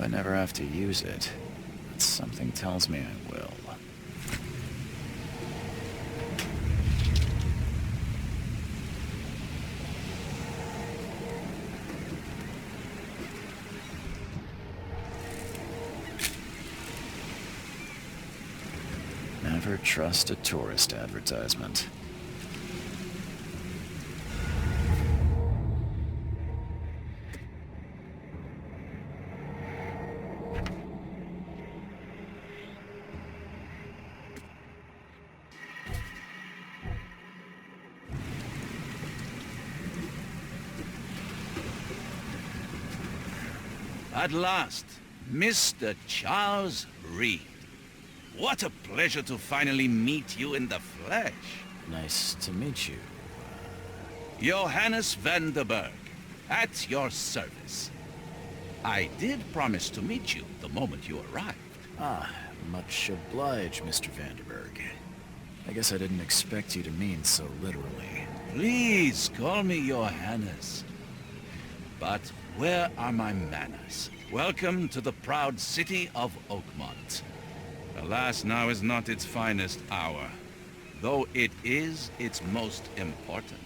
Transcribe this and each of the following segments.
I never have to use it, but something tells me I will. Never trust a tourist advertisement. At last, Mr. Charles Reed. What a pleasure to finally meet you in the flesh. Nice to meet you. Johannes van der Berg, at your service. I did promise to meet you the moment you arrived. Ah, much obliged, Mr. Vanderberg. I guess I didn't expect you to mean so literally. Please call me Johannes. But where are my manners? Welcome to the proud city of Oakmont. Alas, now is not its finest hour, though it is its most important.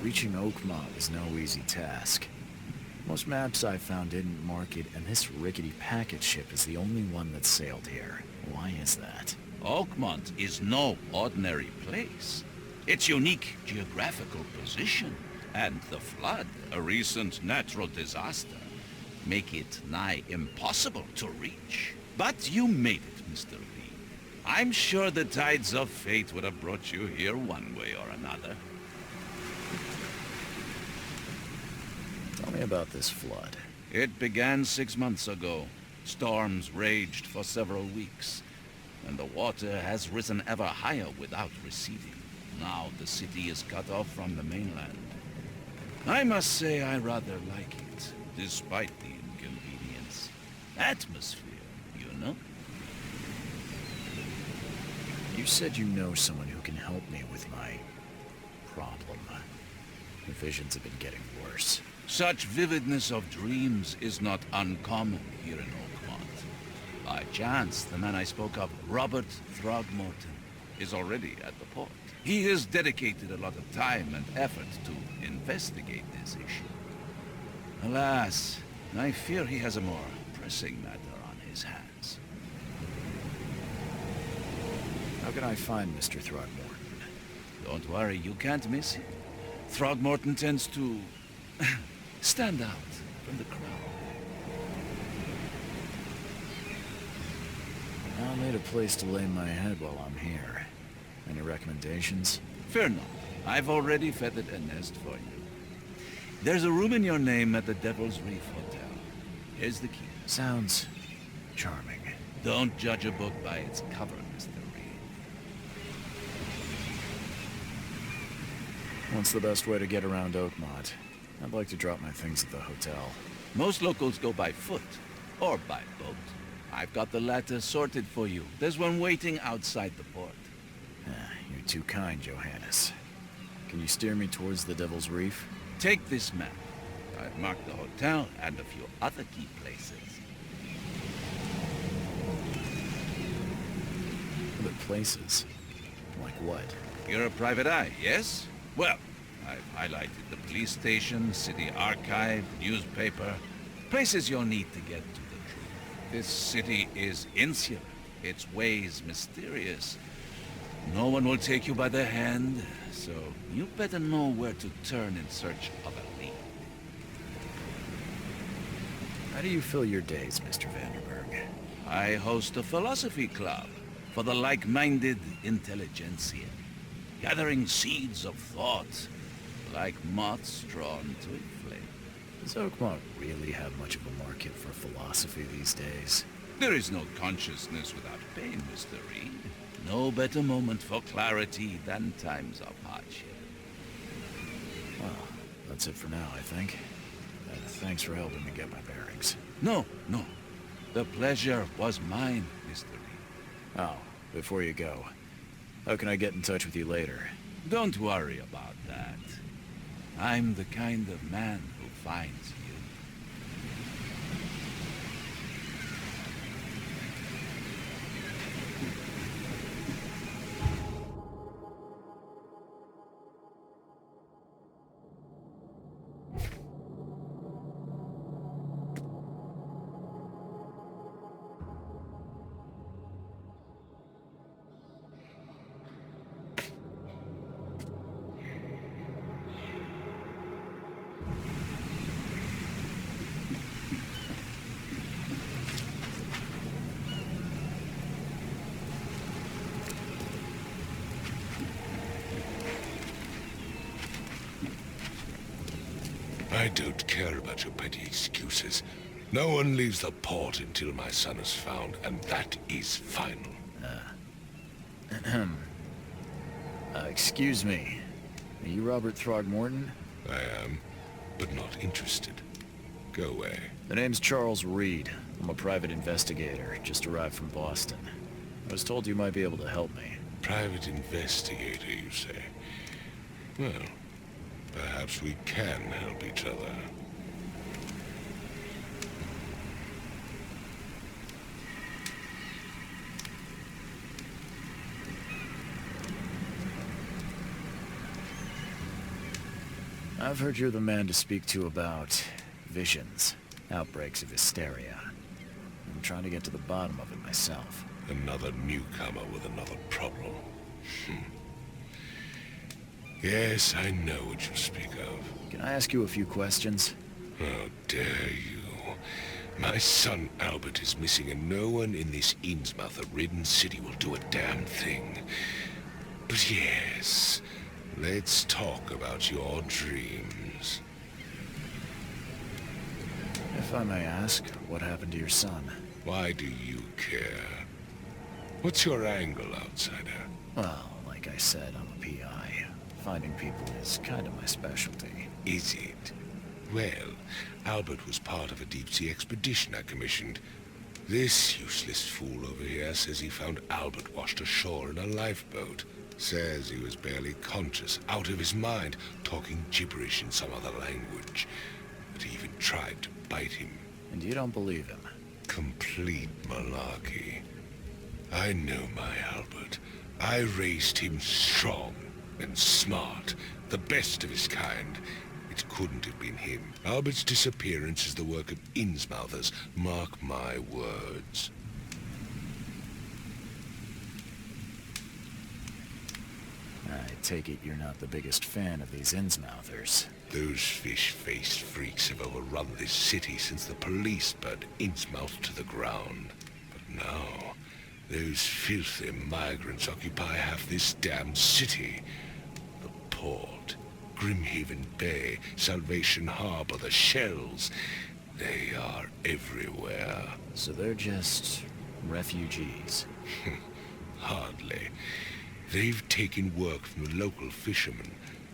Reaching Oakmont is no easy task. Most maps I found didn't mark it, and this rickety packet ship is the only one that sailed here. Why is that? Oakmont is no ordinary place. Its unique geographical position and the flood, a recent natural disaster, make it nigh impossible to reach. But you made it, Mr. Reed. I'm sure the tides of fate would have brought you here one way or another. Tell me about this flood. It began 6 months ago. Storms raged for several weeks, and the water has risen ever higher without receding. Now the city is cut off from the mainland. I must say I rather like it, despite the inconvenience. Atmosphere, you know? You said you know someone who can help me with my problem. The visions have been getting worse. Such vividness of dreams is not uncommon here in Oakmont. By chance, the man I spoke of, Robert Throgmorton, is already at the port. He has dedicated a lot of time and effort to investigate this issue. Alas, I fear he has a more pressing matter on his hands. How can I find Mr. Throgmorton? Don't worry, you can't miss him. Throgmorton tends to stand out from the crowd. I'll need a place to lay my head while I'm here. Any recommendations? Fear not. I've already feathered a nest for you. There's a room in your name at the Devil's Reef Hotel. Here's the key. Sounds charming. Don't judge a book by its cover, Mr. Reed. What's the best way to get around Oakmont? I'd like to drop my things at the hotel. Most locals go by foot, or by boat. I've got the latter sorted for you. There's one waiting outside the port. You're too kind, Johannes. Can you steer me towards the Devil's Reef? Take this map. I've marked the hotel and a few other key places. Other places? Like what? You're a private eye, yes? Well, I've highlighted the police station, city archive, newspaper, places you'll need to get to the truth. This city is insular, its ways mysterious. No one will take you by the hand, so you better know where to turn in search of a lead. How do you fill your days, Mr. Vanderberg? I host a philosophy club for the like-minded intelligentsia, gathering seeds of thought like moths drawn to a flame. Does Oakmont really have much of a market for philosophy these days? There is no consciousness without pain, Mr. Reed. No better moment for clarity than times of hardship. Well, that's it for now, I think. Thanks for helping me get my bearings. No. The pleasure was mine, Mr. Reed. Oh, before you go, how can I get in touch with you later? Don't worry about that. I'm the kind of man who finds you. I don't care about your petty excuses. No one leaves the port until my son is found, and that is final. Excuse me. Are you Robert Throgmorton? I am, but not interested. Go away. The name's Charles Reed. I'm a private investigator, just arrived from Boston. I was told you might be able to help me. Private investigator, you say? Well, perhaps we can help each other. I've heard you're the man to speak to about visions, outbreaks of hysteria. I'm trying to get to the bottom of it myself. Another newcomer with another problem. Yes, I know what you speak of. Can I ask you a few questions? How dare you? My son Albert is missing, and no one in this Innsmouth, a ridden city, will do a damn thing. But yes, let's talk about your dreams. If I may ask, what happened to your son? Why do you care? What's your angle, outsider? Well, like I said, I'm a PI. Finding people is kind of my specialty. Is it? Well, Albert was part of a deep-sea expedition I commissioned. This useless fool over here says he found Albert washed ashore in a lifeboat. Says he was barely conscious, out of his mind, talking gibberish in some other language. That he even tried to bite him. And you don't believe him? Complete malarkey. I know my Albert. I raised him strong and smart, the best of his kind. It couldn't have been him. Albert's disappearance is the work of Innsmouthers, mark my words. I take it you're not the biggest fan of these Innsmouthers. Those fish-faced freaks have overrun this city since the police burned Innsmouth to the ground. But now, those filthy migrants occupy half this damn city. The port, Grimhaven Bay, Salvation Harbor, the shells. They are everywhere. So they're just refugees? Hardly. They've taken work from the local fishermen.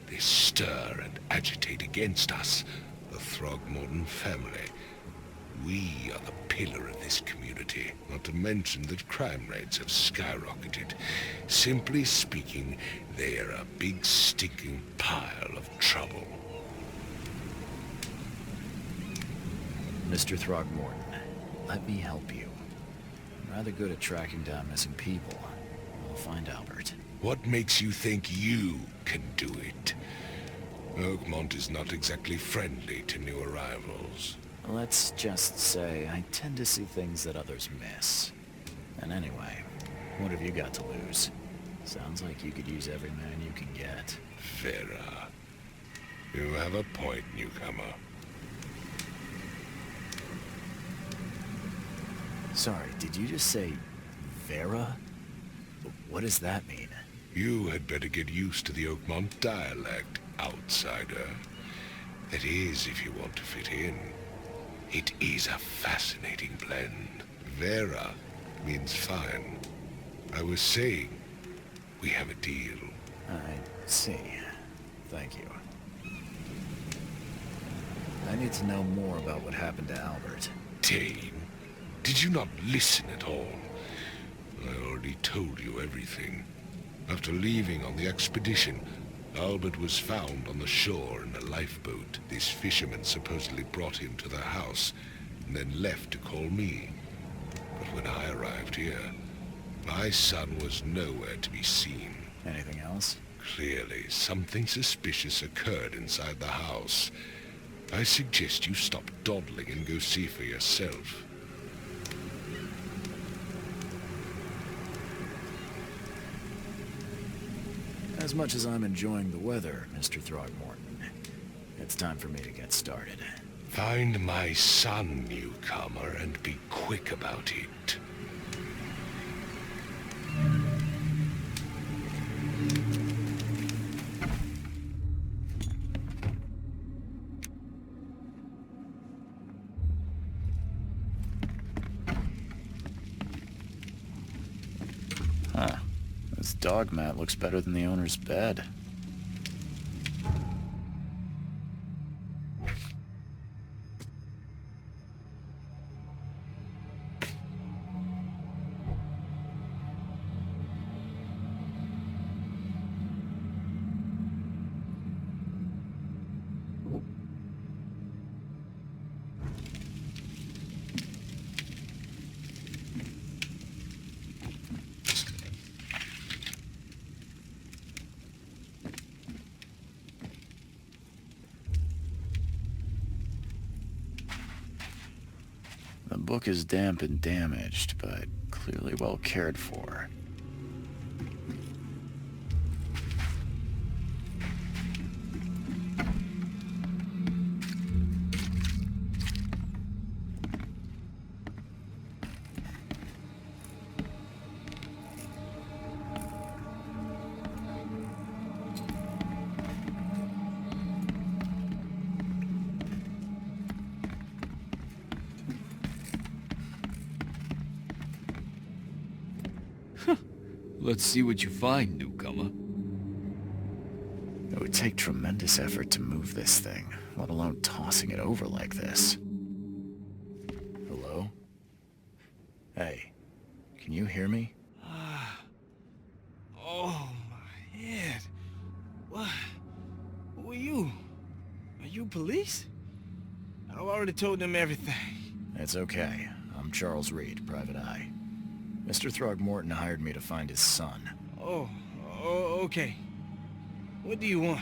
They stir and agitate against us, the Throgmorton family. We are the pillar of this community, not to mention that crime rates have skyrocketed. Simply speaking, they are a big stinking pile of trouble. Mr. Throgmorton, let me help you. I'm rather good at tracking down missing people. I'll find Albert. What makes you think you can do it? Oakmont is not exactly friendly to new arrivals. Let's just say I tend to see things that others miss. And anyway, what have you got to lose? Sounds like you could use every man you can get. Vera. You have a point, newcomer. Sorry, did you just say Vera? What does that mean? You had better get used to the Oakmont dialect, outsider. That is, if you want to fit in. It is a fascinating blend. Vera means fine. I was saying, we have a deal. I see. Thank you. I need to know more about what happened to Albert. Dane, did you not listen at all? I already told you everything. After leaving on the expedition, Albert was found on the shore in a lifeboat. This fisherman supposedly brought him to the house, and then left to call me. But when I arrived here, my son was nowhere to be seen. Anything else? Clearly, something suspicious occurred inside the house. I suggest you stop dawdling and go see for yourself. As much as I'm enjoying the weather, Mr. Throgmorton, it's time for me to get started. Find my son, newcomer, and be quick about it. Huh. This dog mat looks better than the owner's bed. The book is damp and damaged, but clearly well cared for. Let's see what you find, newcomer. It would take tremendous effort to move this thing, let alone tossing it over like this. Hello? Hey, can you hear me? Oh, my head. What? Who are you? Are you police? I've already told them everything. It's okay. I'm Charles Reed, Private Eye. Mr. Throgmorton hired me to find his son. Oh, okay. What do you want?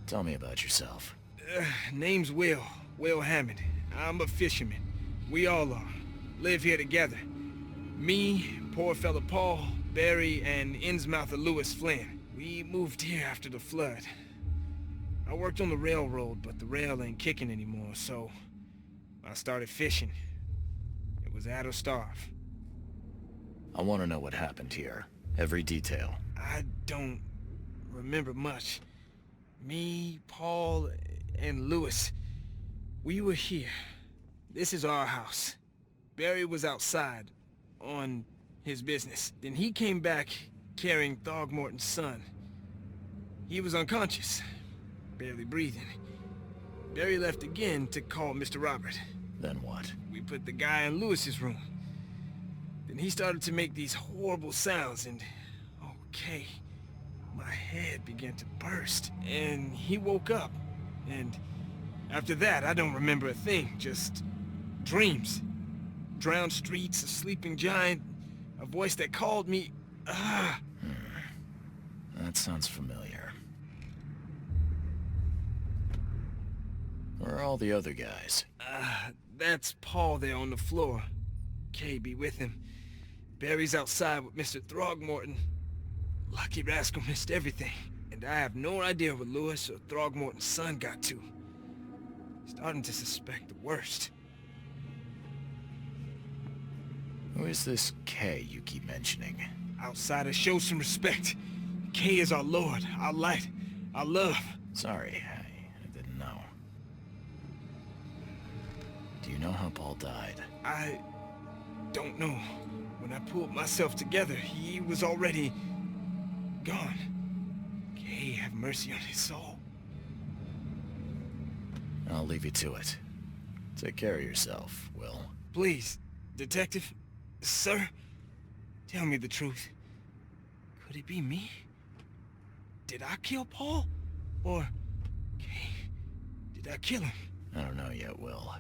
Tell me about yourself. Name's Will Hammond. I'm a fisherman. We all are. Live here together. Me, poor fella Paul, Barry, and Innsmouth Lewis Flynn. We moved here after the flood. I worked on the railroad, but the rail ain't kicking anymore, so I started fishing. It was add or starve. I want to know what happened here. Every detail. I don't remember much. Me, Paul, and Lewis, we were here. This is our house. Barry was outside, on his business. Then he came back carrying Throgmorton's son. He was unconscious, barely breathing. Barry left again to call Mr. Robert. Then what? We put the guy in Lewis's room. Then he started to make these horrible sounds and... okay, my head began to burst. And he woke up. And after that, I don't remember a thing. Just dreams. Drowned streets, a sleeping giant, a voice that called me... That sounds familiar. Where are all the other guys? That's Paul there on the floor. Kay be with him. Barry's outside with Mr. Throgmorton. Lucky rascal missed everything. And I have no idea what Lewis or Throgmorton's son got to. Starting to suspect the worst. Who is this Kay you keep mentioning? Outsiders, show some respect. Kay is our lord, our light, our love. Sorry, I didn't know. Do you know how Paul died? I don't know. When I pulled myself together, he was already gone. Kay have mercy on his soul. I'll leave you to it. Take care of yourself, Will. Please, detective, sir, tell me the truth. Could it be me? Did I kill Paul? Or... did I kill him? I don't know yet, Will.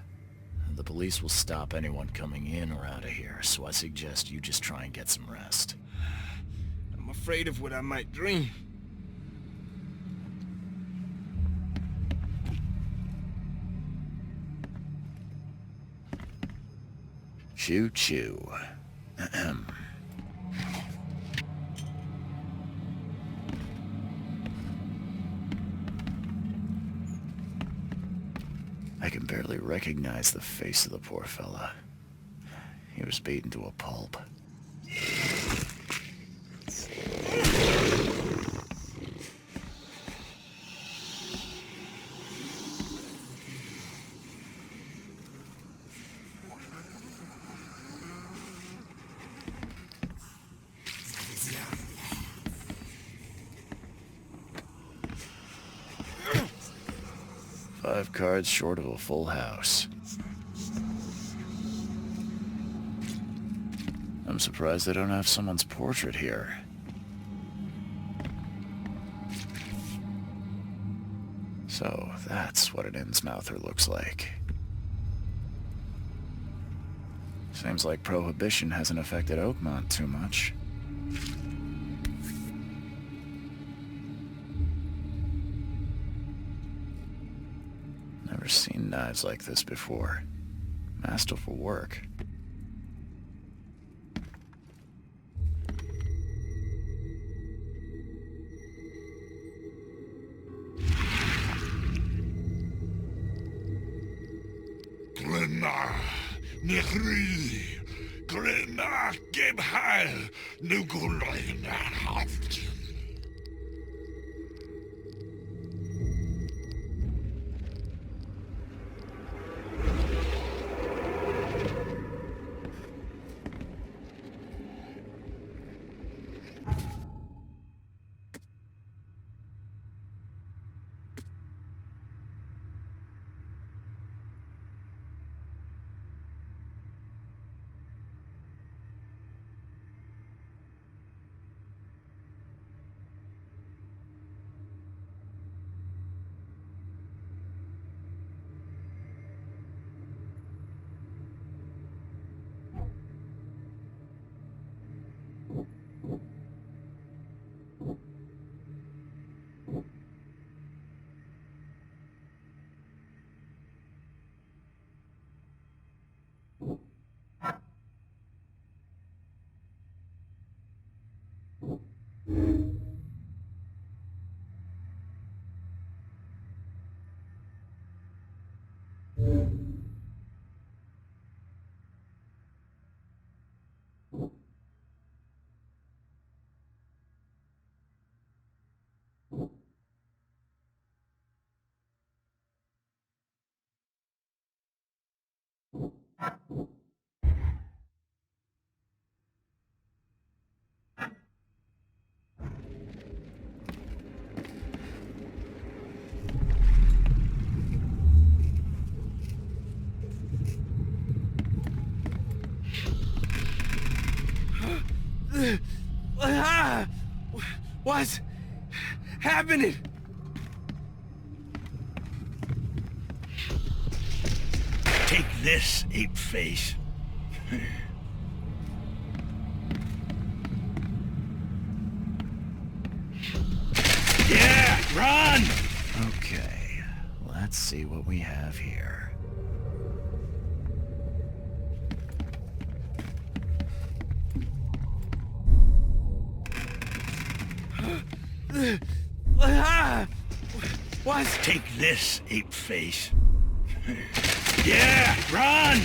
The police will stop anyone coming in or out of here, so I suggest you just try and get some rest. I'm afraid of what I might dream. Choo-choo. Ahem. I can barely recognize the face of the poor fella. He was beaten to a pulp. Five cards short of a full house. I'm surprised they don't have someone's portrait here. So, that's what an Innsmouther looks like. Seems like Prohibition hasn't affected Oakmont too much. Never seen knives like this before. Masterful work. Glenna, Nechri, Glenna, Gebhal, Nugulina, Haft. What's happening? Take this, ape face. Yeah, run! Okay, let's see what we have here. What? Take this, ape face. Yeah, run!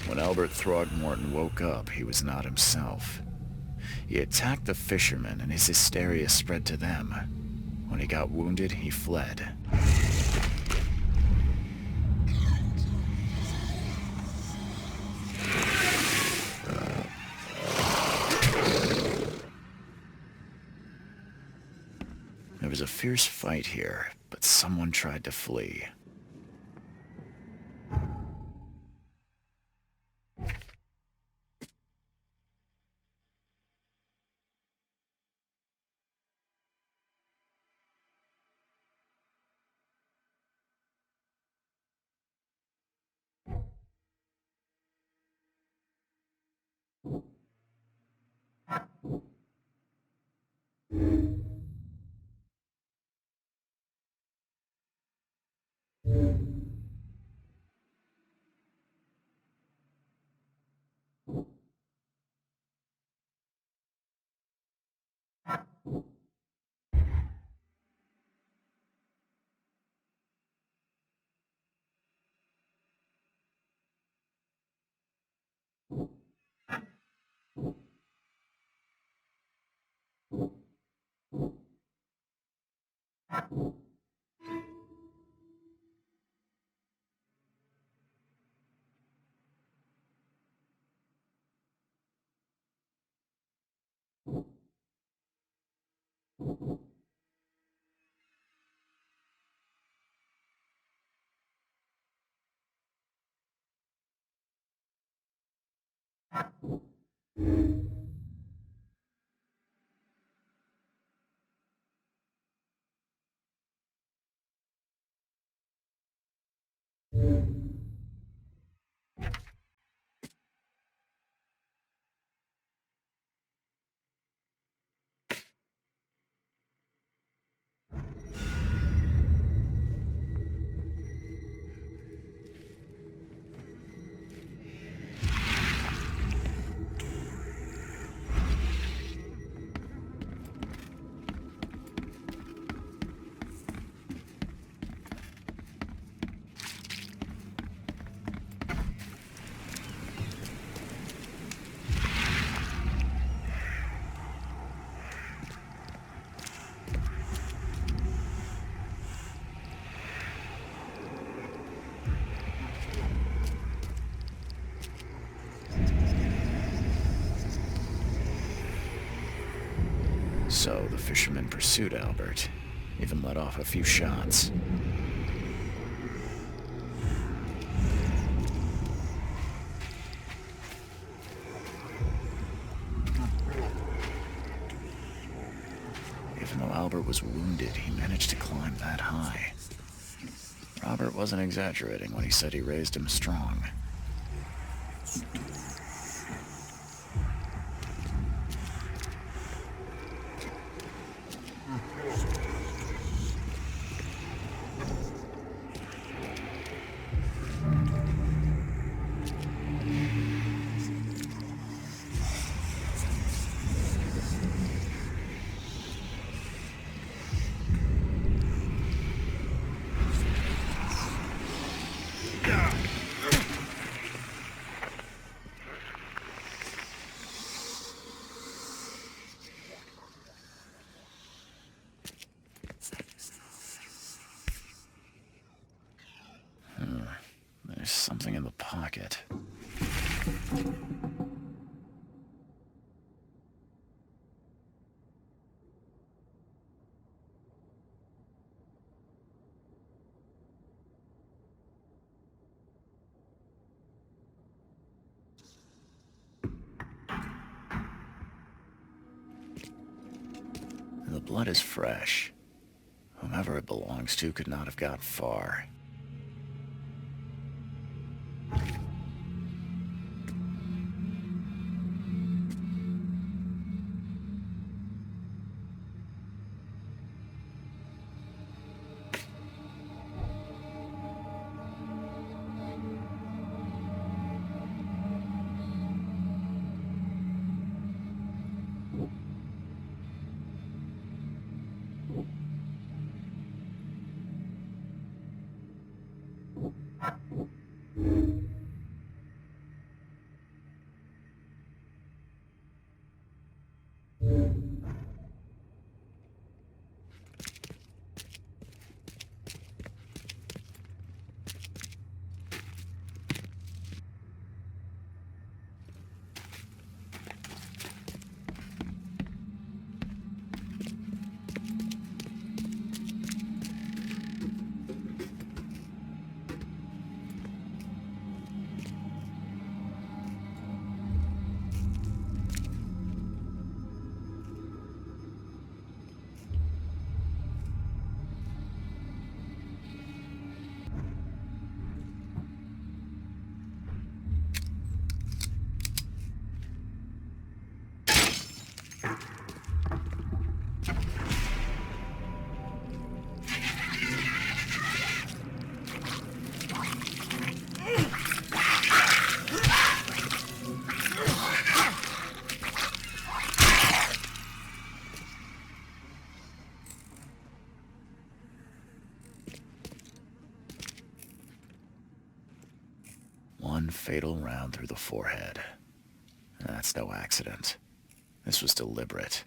When Albert Throgmorton woke up, he was not himself. He attacked the fishermen, and his hysteria spread to them. When he got wounded, he fled. There was a fierce fight here, but someone tried to flee. So the fisherman pursued Albert, even let off a few shots. Even though Albert was wounded, he managed to climb that high. Robert wasn't exaggerating when he said he raised him strong. There's something in the pocket. The blood is fresh. Whomever it belongs to could not have got far. one fatal round through the forehead. That's no accident. This was deliberate.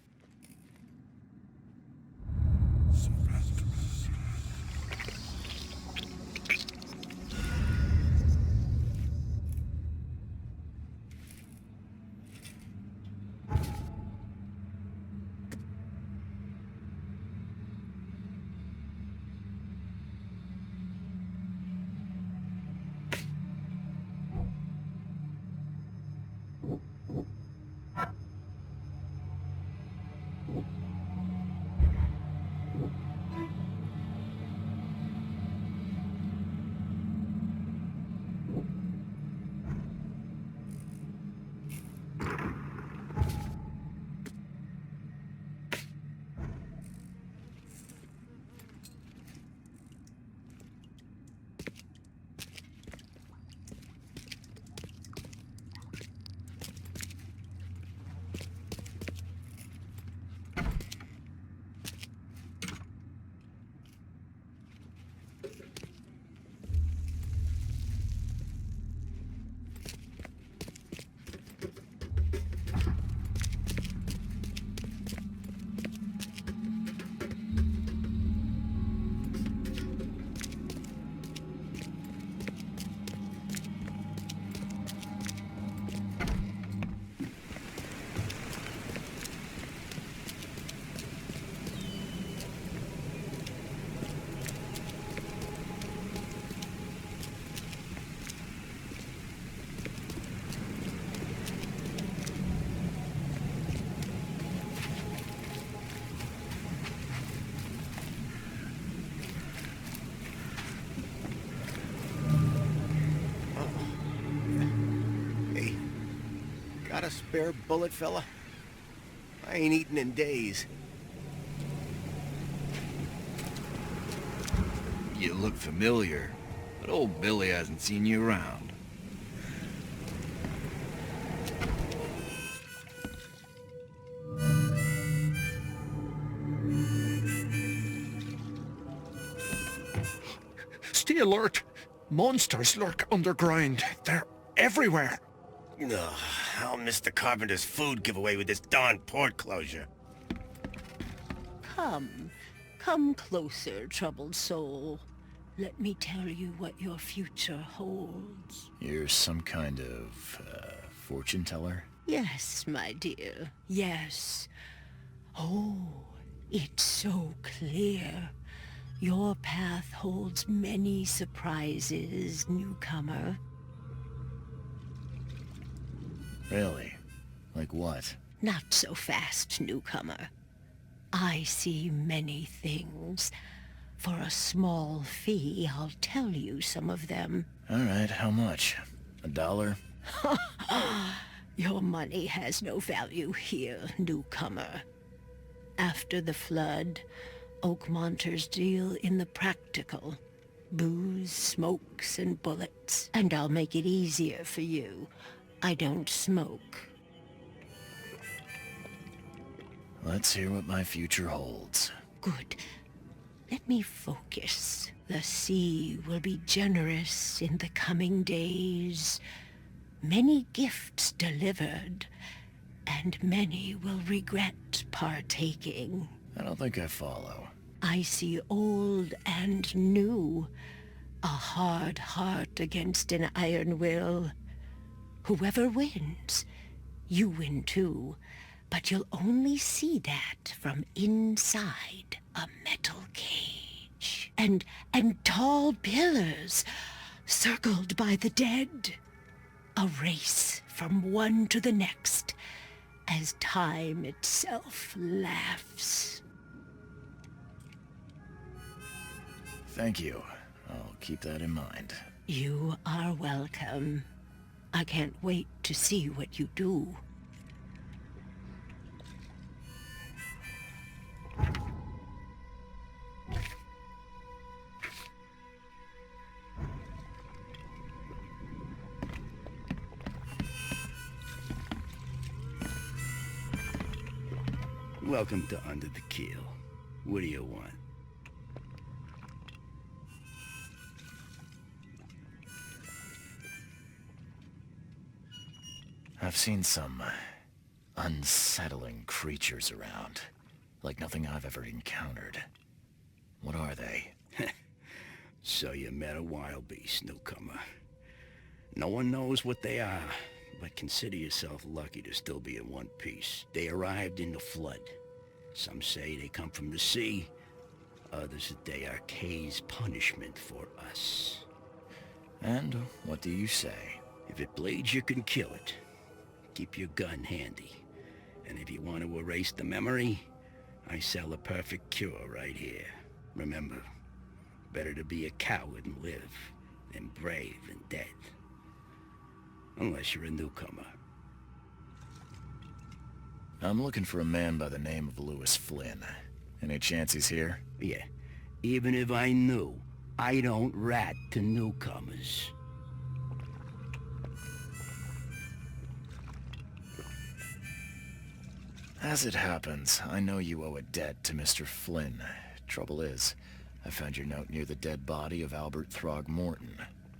Got a spare bullet, fella? I ain't eaten in days. You look familiar, but old Billy hasn't seen you around. Stay alert! Monsters lurk underground. They're everywhere. Ugh, I'll miss the carpenter's food giveaway with this darn port closure. Come closer, troubled soul. Let me tell you what your future holds. You're some kind of, fortune teller? Yes, my dear, yes. Oh, it's so clear. Your path holds many surprises, newcomer. Really? Like what? Not so fast, newcomer. I see many things. For a small fee, I'll tell you some of them. All right, how much? $1? Your money has no value here, newcomer. After the flood, Oakmonters deal in the practical. Booze, smokes, and bullets. And I'll make it easier for you. I don't smoke. Let's hear what my future holds. Good. Let me focus. The sea will be generous in the coming days. Many gifts delivered, and many will regret partaking. I don't think I follow. I see old and new. A hard heart against an iron will. Whoever wins, you win too. But you'll only see that from inside a metal cage. And tall pillars, circled by the dead. A race from one to the next, as time itself laughs. Thank you. I'll keep that in mind. You are welcome. I can't wait to see what you do. Welcome to Under the Keel. What do you want? I've seen some unsettling creatures around, like nothing I've ever encountered. What are they? So you met a wild beast, newcomer. No one knows what they are, but consider yourself lucky to still be in one piece. They arrived in the flood. Some say they come from the sea. Others that they are Kay's punishment for us. And what do you say? If it bleeds, you can kill it. Keep your gun handy. And if you want to erase the memory, I sell a perfect cure right here. Remember, better to be a coward and live than brave and dead. Unless you're a newcomer. I'm looking for a man by the name of Lewis Flynn. Any chance he's here? Yeah, even if I knew, I don't rat to newcomers. As it happens, I know you owe a debt to Mr. Flynn. Trouble is, I found your note near the dead body of Albert Throgmorton,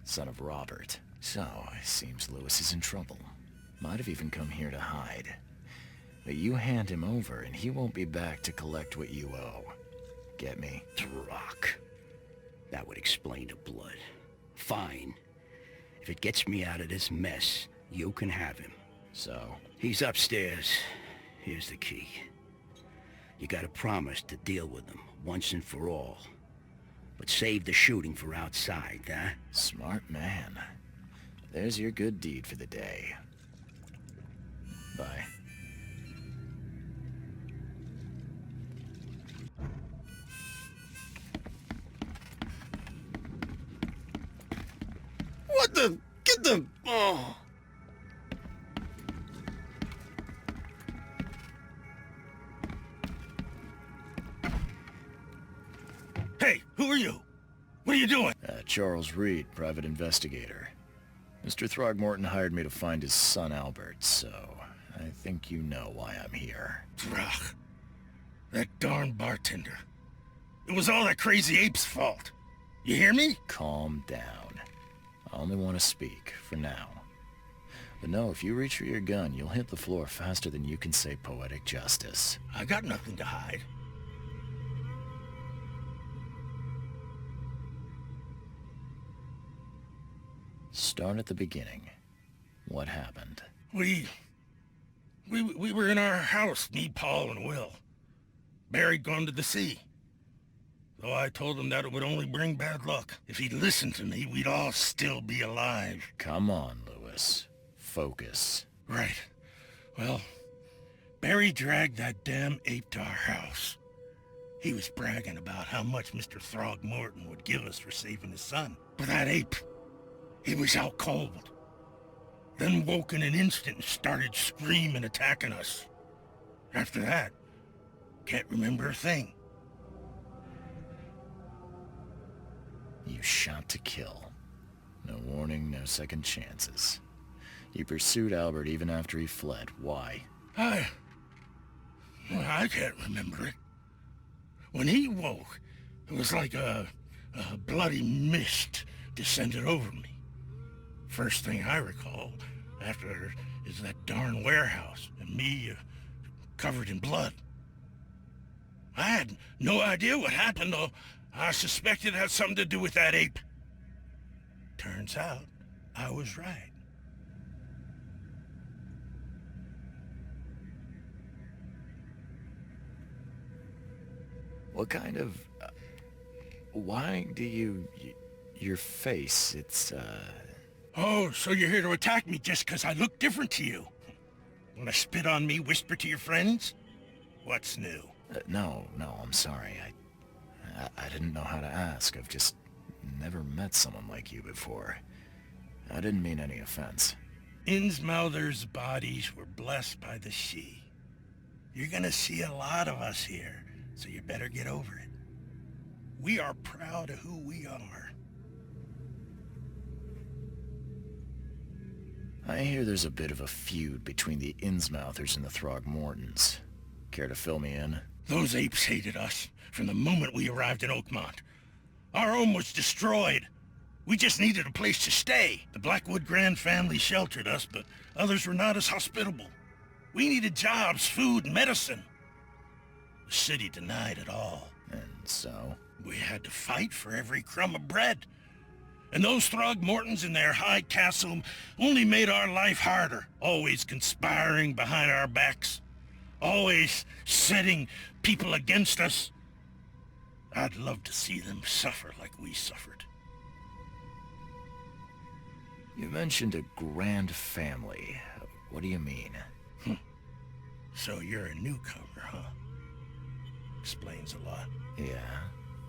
son of Robert. So, it seems Lewis is in trouble. Might have even come here to hide. But you hand him over and he won't be back to collect what you owe. Get me? Throg. That would explain the blood. Fine. If it gets me out of this mess, you can have him. So? He's upstairs. Here's the key. You gotta promise to deal with him, once and for all. But save the shooting for outside, huh? Smart man. There's your good deed for the day. Bye. What the? Get the... Oh! Hey, who are you? What are you doing? Charles Reed, private investigator. Mr. Throgmorton hired me to find his son Albert, so I think you know why I'm here. Throg. That darn bartender. It was all that crazy ape's fault. You hear me? Calm down. I only want to speak, for now. But no, if you reach for your gun, you'll hit the floor faster than you can say poetic justice. I got nothing to hide. Start at the beginning. What happened? We were in our house, me, Paul, and Will. Barry'd gone to the sea. Though I told him that it would only bring bad luck. If he'd listened to me, we'd all still be alive. Come on, Lewis. Focus. Right. Well, Barry dragged that damn ape to our house. He was bragging about how much Mr. Throgmorton would give us for saving his son. But that ape, he was out cold. Then woke in an instant and started screaming, attacking us. After that, can't remember a thing. You shot to kill. No warning, no second chances. You pursued Albert even after he fled. Why? I can't remember it. When he woke, it was like a bloody mist descended over me. First thing I recall after is that darn warehouse and me covered in blood. I had no idea what happened, though. I suspected it had something to do with that ape. Turns out, I was right. What kind of... why do you... your face, it's, Oh, so you're here to attack me just because I look different to you? Want to spit on me, whisper to your friends? What's new? No, I'm sorry. I didn't know how to ask. I've just never met someone like you before. I didn't mean any offense. Innsmouthers' bodies were blessed by the sea. You're gonna see a lot of us here, so you better get over it. We are proud of who we are. I hear there's a bit of a feud between the Innsmouthers and the Throgmortons. Care to fill me in? Those apes hated us from the moment we arrived in Oakmont. Our home was destroyed. We just needed a place to stay. The Blackwood Grand family sheltered us, but others were not as hospitable. We needed jobs, food, and medicine. The city denied it all. And so? We had to fight for every crumb of bread. And those Throgmortons in their high castle only made our life harder, always conspiring behind our backs, always setting people against us. I'd love to see them suffer like we suffered. You mentioned a grand family. What do you mean? So you're a newcomer, huh? Explains a lot. Yeah,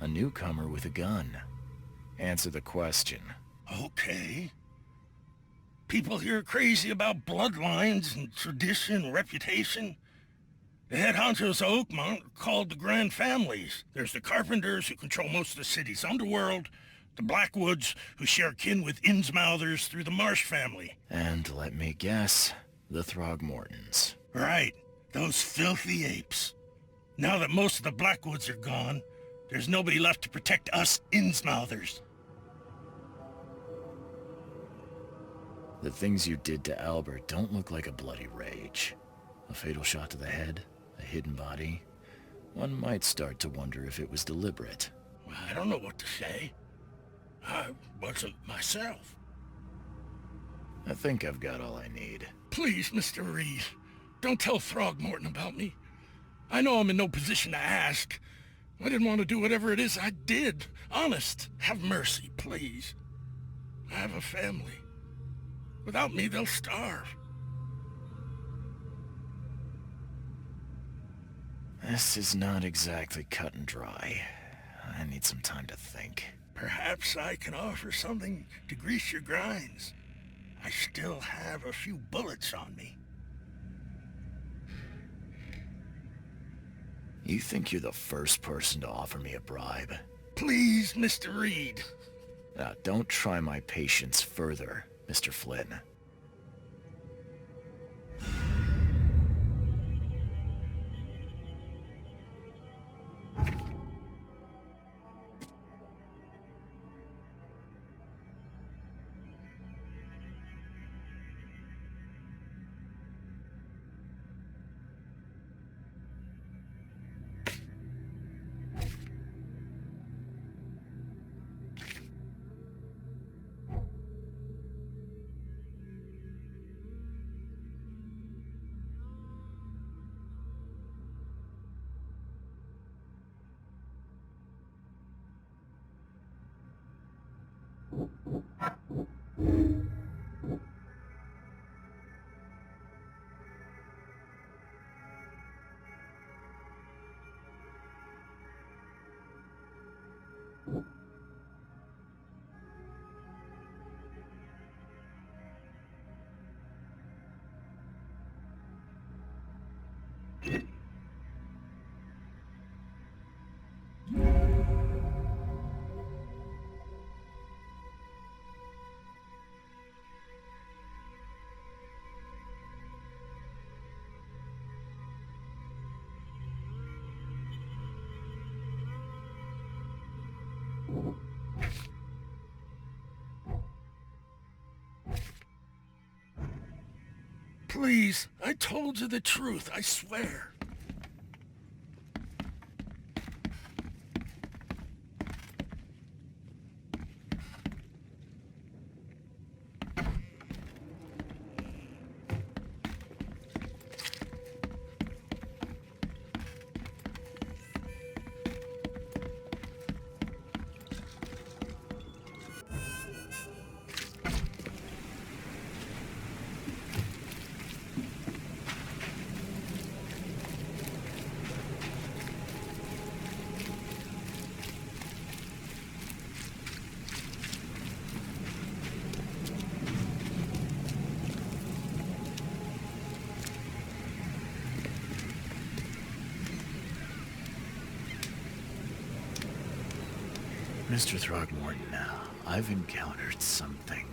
a newcomer with a gun. Answer the question. Okay. People here are crazy about bloodlines and tradition and reputation. The head honchos of Oakmont are called the Grand Families. There's the Carpenters, who control most of the city's underworld, the Blackwoods, who share kin with Innsmouthers through the Marsh family. And let me guess, the Throgmortons. Right, those filthy apes. Now that most of the Blackwoods are gone, there's nobody left to protect us Innsmouthers. The things you did to Albert don't look like a bloody rage. A fatal shot to the head, a hidden body. One might start to wonder if it was deliberate. I don't know what to say. I wasn't myself. I think I've got all I need. Please, Mr. Reed, don't tell Throgmorton about me. I know I'm in no position to ask. I didn't want to do whatever it is I did. Honest, have mercy, please. I have a family. Without me, they'll starve. This is not exactly cut and dry. I need some time to think. Perhaps I can offer something to grease your grinds. I still have a few bullets on me. You think you're the first person to offer me a bribe? Please, Mr. Reed. Now, don't try my patience further, Mr. Flynn. Please, I told you the truth, I swear. Mr. Throgmorton, I've encountered something.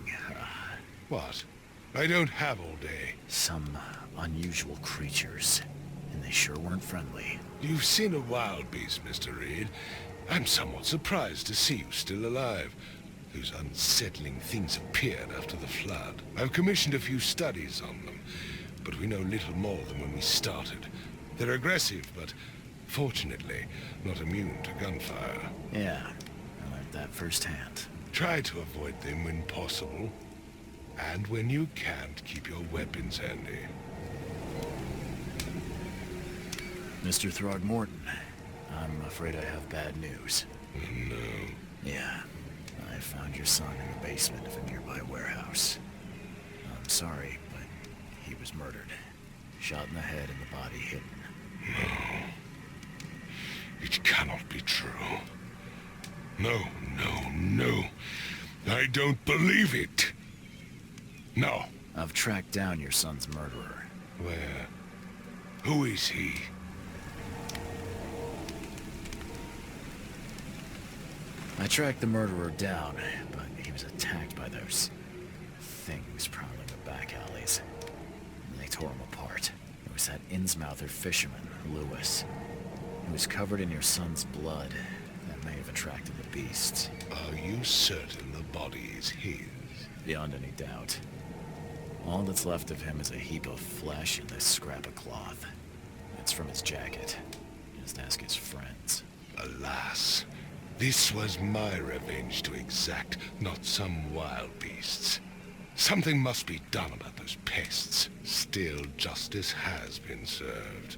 What? I don't have all day. Some unusual creatures, and they sure weren't friendly. You've seen a wild beast, Mr. Reed. I'm somewhat surprised to see you still alive. Those unsettling things appeared after the flood. I've commissioned a few studies on them, but we know little more than when we started. They're aggressive, but fortunately not immune to gunfire. Yeah, I learned that firsthand. Try to avoid them when possible, and when you can't, keep your weapons handy. Mr. Throgmorton, I'm afraid I have bad news. No. Yeah, I found your son in the basement of a nearby warehouse. I'm sorry, but he was murdered. Shot in the head and the body hidden. No. It cannot be true. No, no, no. I don't believe it. No. I've tracked down your son's murderer. Where? Who is he? I tracked the murderer down, but he was attacked by those things prowling the back alleys. And they tore him apart. It was that Innsmouther fisherman, Lewis. He was covered in your son's blood. That may have attracted the beasts. Are you certain the body is his? Beyond any doubt. All that's left of him is a heap of flesh and this scrap of cloth. It's from his jacket. Just ask his friends. Alas. This was my revenge to exact, not some wild beast's. Something must be done about those pests. Still, justice has been served.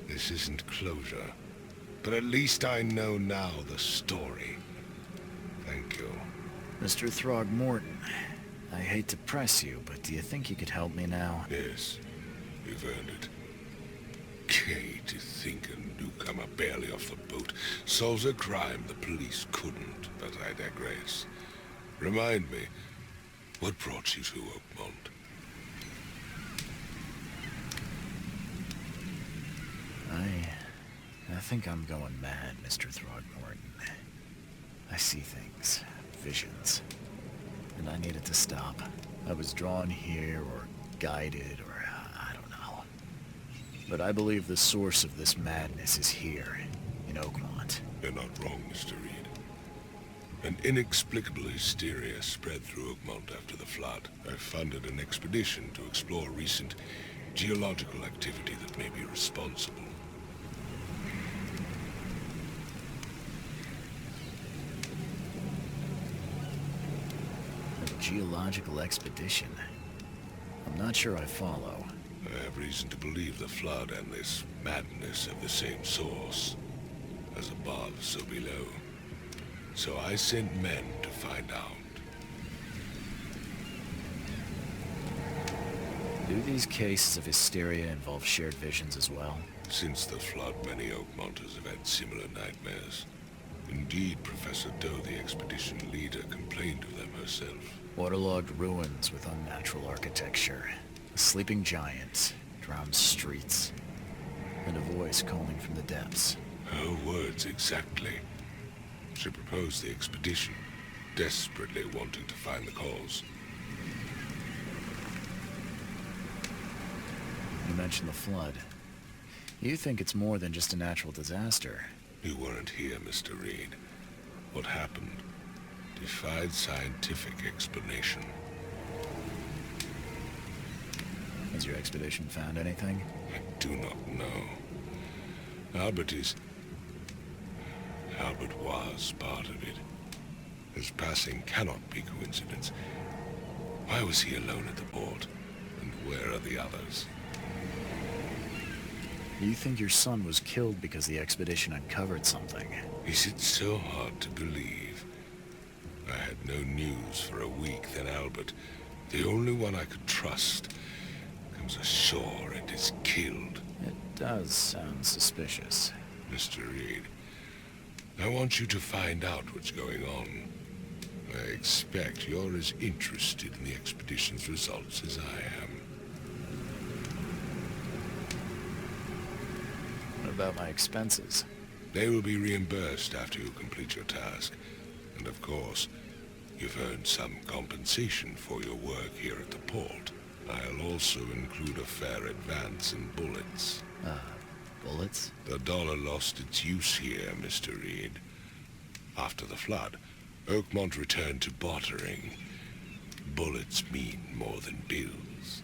This isn't closure, but at least I know now the story. Thank you. Mr. Throgmorton, I hate to press you, but do you think you could help me now? Yes, you've earned it. Kay, to think a newcomer barely off the boat solves a crime the police couldn't, but I digress. Remind me, what brought you to Oakmont? I think I'm going mad, Mr. Throgmorton. I see things, visions, and I needed to stop. I was drawn here, or guided, or I don't know. But I believe the source of this madness is here, in Oakmont. You're not wrong, Mr. Reed. An inexplicable hysteria spread through Oakmont after the flood. I funded an expedition to explore recent geological activity that may be responsible. A geological expedition? I'm not sure I follow. I have reason to believe the flood and this madness have the same source. As above, so below. So I sent men to find out. Do these cases of hysteria involve shared visions as well? Since the flood, many Oakmonters have had similar nightmares. Indeed, Professor Doe, the expedition leader, complained of them herself. Waterlogged ruins with unnatural architecture. A sleeping giant, drowned streets, and a voice calling from the depths. Her words exactly. She proposed the expedition, desperately wanting to find the cause. You mentioned the flood. You think it's more than just a natural disaster? You weren't here, Mr. Reed. What happened defied scientific explanation. Has your expedition found anything? I do not know. Albert was part of it. His passing cannot be coincidence. Why was he alone at the port? And where are the others? You think your son was killed because the expedition uncovered something? Is it so hard to believe? I had no news for a week, then Albert, the only one I could trust, comes ashore and is killed. It does sound suspicious. Mr. Reed, I want you to find out what's going on. I expect you're as interested in the expedition's results as I am. What about my expenses? They will be reimbursed after you complete your task. And of course, you've earned some compensation for your work here at the port. I'll also include a fair advance in bullets. Bullets? The dollar lost its use here, Mr. Reed. After the flood, Oakmont returned to bartering. Bullets mean more than bills.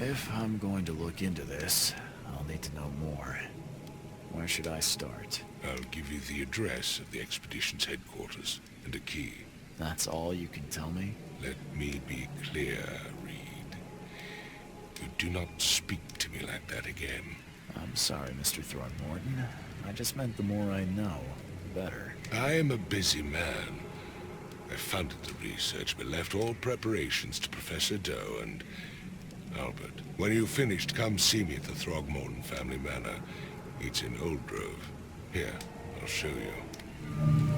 If I'm going to look into this, I'll need to know more. Where should I start? I'll give you the address of the expedition's headquarters and a key. That's all you can tell me? Let me be clear, Reed. You do not speak to me like that again. I'm sorry, Mr. Throgmorton. I just meant the more I know, the better. I am a busy man. I funded the research, but left all preparations to Professor Doe and Albert. When you've finished, come see me at the Throgmorton family manor. It's in Old Grove. Here, I'll show you.